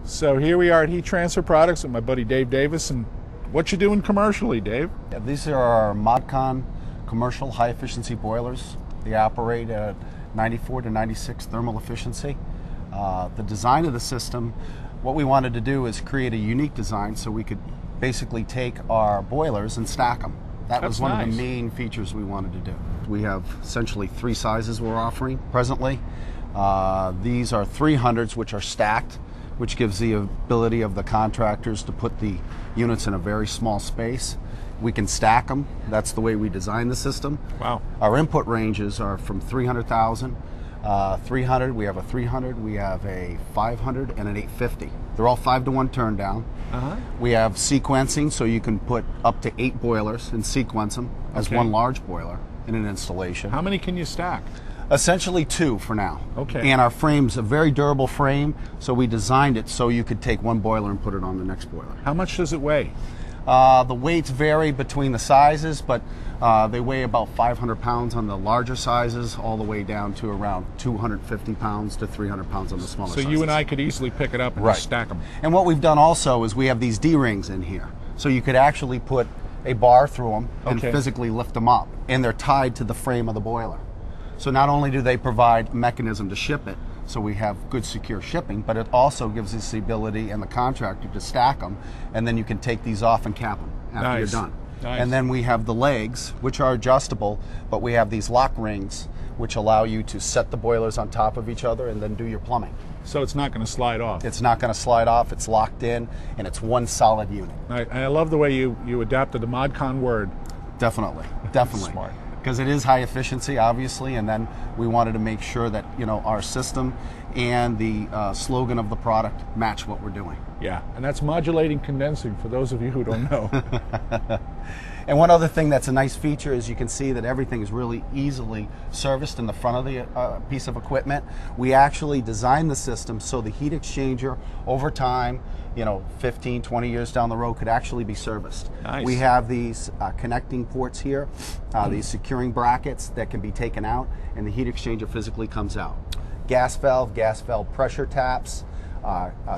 So here we are at Heat Transfer Products with my buddy Dave Davis, and what you doing commercially, Dave? Yeah, these are our ModCon commercial high efficiency boilers. They operate at 94 to 96 thermal efficiency. The design of the system, what we wanted to do is create a unique design so we could basically take our boilers and stack them. That was one of the main features we wanted to do. We have essentially 3 sizes we're offering presently. These are 300s, which are stacked, which gives the ability of the contractors to put the units in a very small space. We can stack them. That's the way we design the system. Wow. Our input ranges are from 300,000, 300, we have a 300, we have a 500, and an 850. They're all 5-to-1 turn down. We have sequencing, so you can put up to 8 boilers and sequence them as one large boiler in an installation. How many can you stack? Essentially 2 for now. Okay. And our frame's a very durable frame, so we designed it so you could take one boiler and put it on the next boiler. How much does it weigh? The weights vary between the sizes, but they weigh about 500 pounds on the larger sizes, all the way down to around 250 pounds to 300 pounds on the smaller sizes. So you and I could easily pick it up and just stack them. And what we've done also is we have these D-rings in here. So you could actually put a bar through them and physically lift them up. And they're tied to the frame of the boiler. So not only do they provide a mechanism to ship it, so we have good secure shipping, but it also gives us the ability and the contractor to stack them, and then you can take these off and cap them after you're done. And then we have the legs, which are adjustable, but we have these lock rings, which allow you to set the boilers on top of each other and then do your plumbing. So it's not going to slide off? It's not going to slide off, it's locked in, and it's one solid unit. I love the way you adapted the ModCon word. Definitely, definitely. Smart. Because it is high efficiency, obviously, and then we wanted to make sure that our system and the slogan of the product match what we're doing. Yeah, and that's modulating condensing for those of you who don't know. And one other thing that's a nice feature is you can see that everything is really easily serviced in the front of the piece of equipment. We actually designed the system so the heat exchanger over time, 15, 20 years down the road, could actually be serviced. Nice. We have these connecting ports here, these securing brackets that can be taken out, and the heat exchanger physically comes out. Gas valve pressure taps,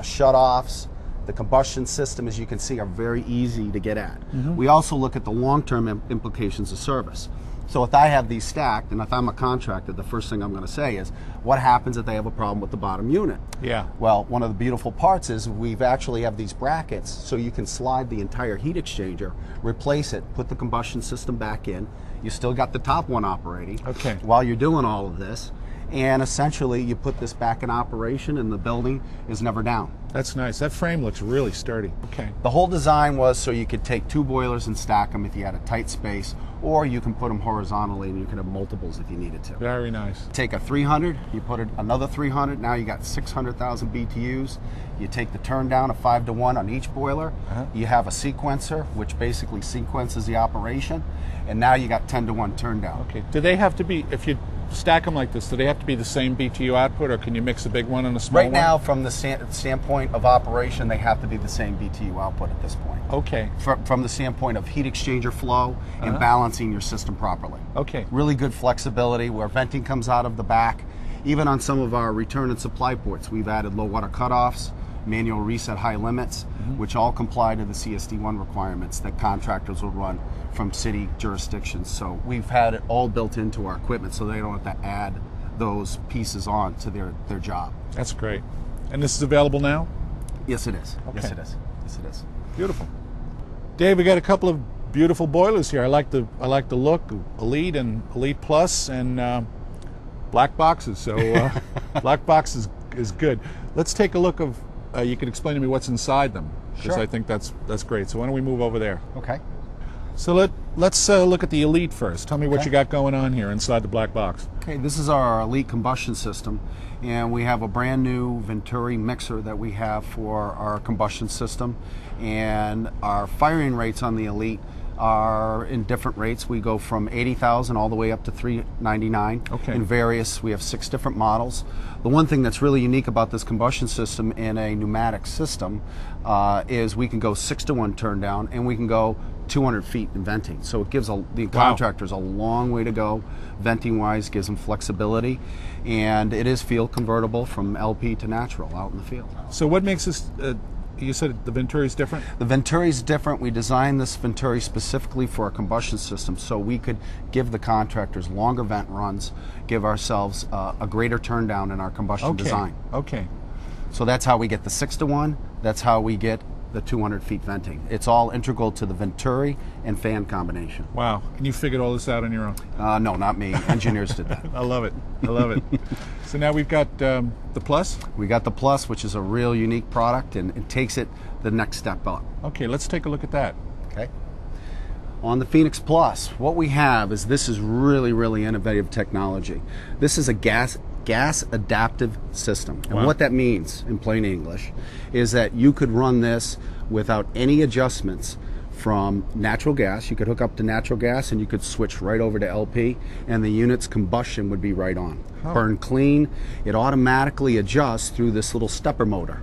shut-offs. The combustion system, as you can see, are very easy to get at. We also look at the long-term implications of service. So if I have these stacked, and if I'm a contractor, the first thing I'm going to say is, what happens if they have a problem with the bottom unit? Yeah. Well, one of the beautiful parts is we've actually have these brackets, so you can slide the entire heat exchanger, replace it, put the combustion system back in. You still got the top one operating while you're doing all of this. And essentially, you put this back in operation, and the building is never down. That's nice. That frame looks really sturdy. Okay. The whole design was so you could take 2 boilers and stack them if you had a tight space, or you can put them horizontally, and you can have multiples if you needed to. Very nice. Take a 300, you put another 300, now you got 600,000 BTUs. You take the turn down of 5-to-1 on each boiler. You have a sequencer, which basically sequences the operation, and now you got 10-to-1 turn down. Okay. Do they have to be, if you stack them like this, do they have to be the same BTU output, or can you mix a big one and a small one? Right now, from the standpoint of operation, they have to be the same BTU output at this point. Okay. From the standpoint of heat exchanger flow and balancing your system properly. Okay. Really good flexibility where venting comes out of the back. Even on some of our return and supply ports, we've added low water cutoffs, manual reset high limits, which all comply to the CSD1 requirements that contractors will run from city jurisdictions. So we've had it all built into our equipment so they don't have to add those pieces on to their job. That's great. And this is available now? Yes, it is. Okay. Yes, it is. Yes, it is. Beautiful. Dave, we got a couple of beautiful boilers here. I like the look, Elite and Elite Plus, and black boxes. So black box is good. Let's take a look of. You can explain to me what's inside them, because I think that's great. So why don't we move over there? Okay. So let's look at the Elite first. Tell me what you got going on here inside the black box. Okay, this is our Elite combustion system, and we have a brand new Venturi mixer that we have for our combustion system, and our firing rates on the Elite are in different rates. We go from 80,000 all the way up to 399 in various. We have 6 different models. The one thing that's really unique about this combustion system in a pneumatic system is we can go 6-to-1 turn down, and we can go 200 feet in venting. So it gives the contractors a long way to go, venting-wise, gives them flexibility, and it is field convertible from LP to natural out in the field. So what makes this, you said the Venturi is different? The Venturi is different. We designed this Venturi specifically for a combustion system so we could give the contractors longer vent runs, give ourselves a greater turn down in our combustion design. Okay. So that's how we get the 6-to-1, that's how we get the 200 feet venting. It's all integral to the Venturi and fan combination. Wow. And you figured all this out on your own? No, not me. Engineers did that. I love it. I love it. So now we've got the Plus? We got the Plus, which is a real unique product, and it takes it the next step up. Okay, let's take a look at that. Okay. On the Phoenix Plus, what we have is this is really, really innovative technology. This is a gas adaptive system. And what that means in plain English is that you could run this without any adjustments from natural gas. You could hook up to natural gas and you could switch right over to LP and the unit's combustion would be right on. Burn clean. It automatically adjusts through this little stepper motor.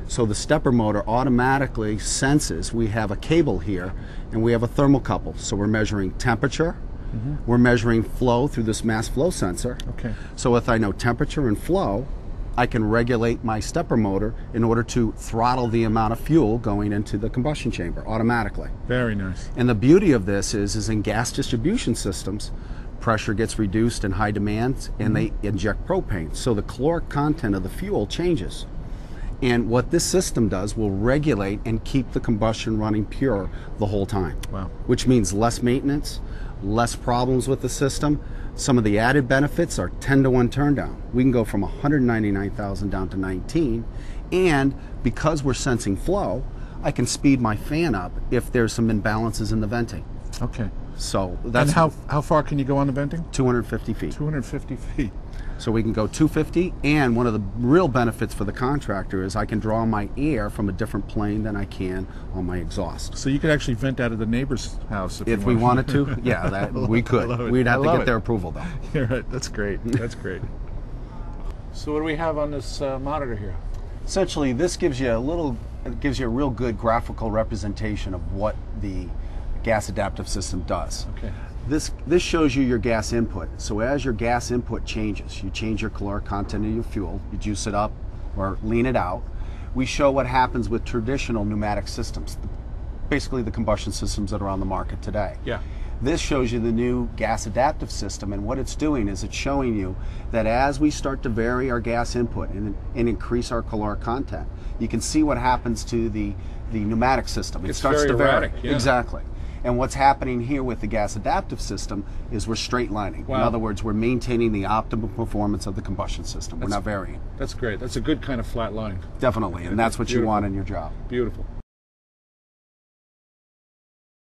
So the stepper motor automatically senses we have a cable here and we have a thermocouple. So we're measuring temperature. We're measuring flow through this mass flow sensor. Okay. So if I know temperature and flow, I can regulate my stepper motor in order to throttle the amount of fuel going into the combustion chamber automatically. Very nice. And the beauty of this is in gas distribution systems, pressure gets reduced in high demands and they inject propane. So the caloric content of the fuel changes. And what this system does will regulate and keep the combustion running pure the whole time. Wow. Which means less maintenance, less problems with the system. Some of the added benefits are 10-to-1 turn down. We can go from 199,000 down to 19, and because we're sensing flow, I can speed my fan up if there's some imbalances in the venting. Okay. So that's how far can you go on the venting? 250 feet. 250 feet. So we can go 250, and one of the real benefits for the contractor is I can draw my air from a different plane than I can on my exhaust. So you could actually vent out of the neighbor's house if we wanted to. Yeah, we could. We'd have to get their approval though. You're right. That's great. That's great. So what do we have on this monitor here? Essentially, this gives you a real good graphical representation of what the gas adaptive system does. Okay. This shows you your gas input. So as your gas input changes, you change your caloric content of your fuel, you juice it up or lean it out. We show what happens with traditional pneumatic systems, basically the combustion systems that are on the market today. Yeah. This shows you the new gas adaptive system, and what it's doing is it's showing you that as we start to vary our gas input and increase our caloric content, you can see what happens to the pneumatic system. It starts to vary. Erratic, yeah. Exactly. And what's happening here with the gas adaptive system is we're straight lining. Wow. In other words, we're maintaining the optimal performance of the combustion system. We're not varying. That's great. That's a good kind of flat line. Definitely, and that's what you want in your job. Beautiful.